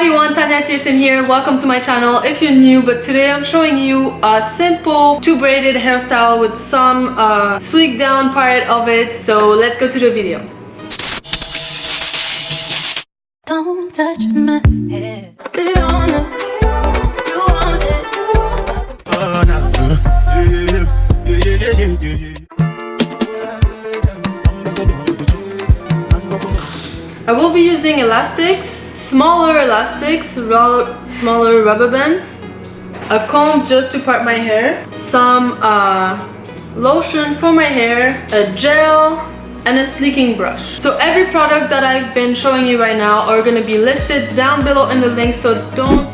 everyone, Tania.kns here. Welcome to my channel if you're new, but today I'm showing you a simple two braided hairstyle with some sleek down part of it. So let's go to the video. Don't touch my hair. Be honest, you want it. I will be using elastics, smaller elastics, smaller rubber bands, a comb just to part my hair, some lotion for my hair, a gel, and a sleeking brush. So every product that I've been showing you right now are going to be listed down below in the link, so don't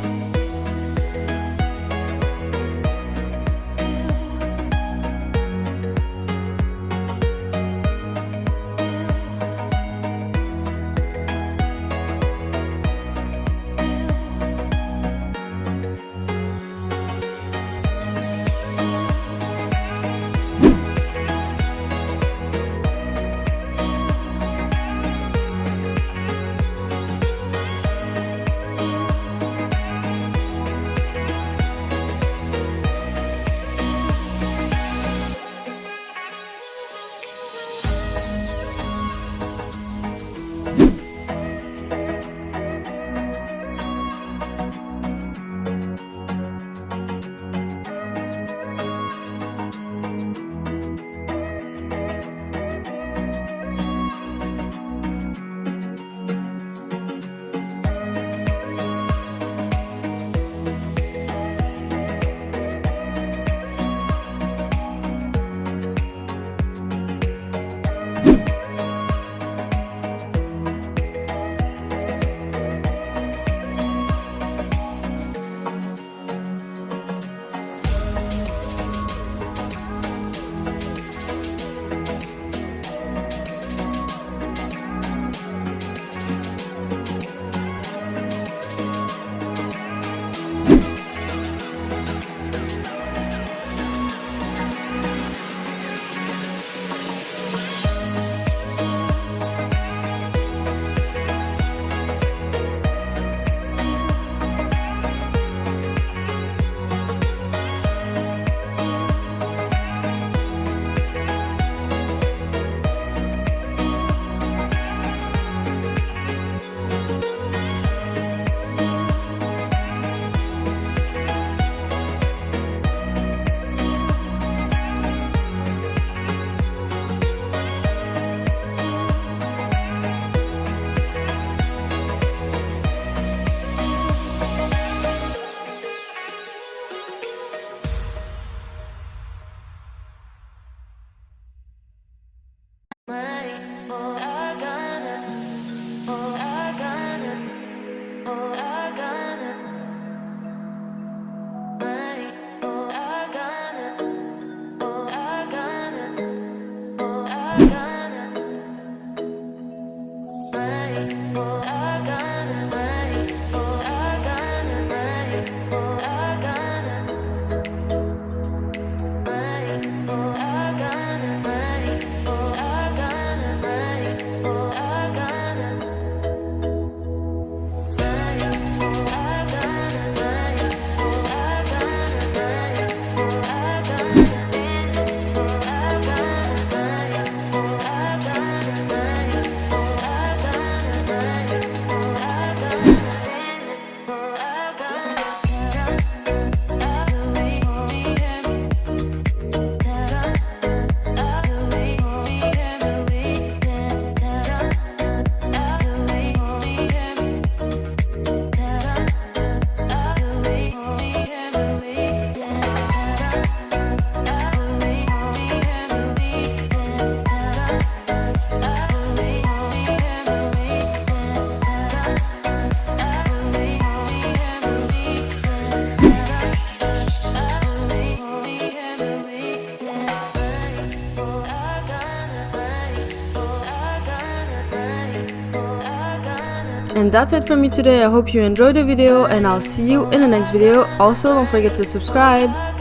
And that's it from me today. I hope you enjoyed the video and I'll see you in the next video. Also, don't forget to subscribe.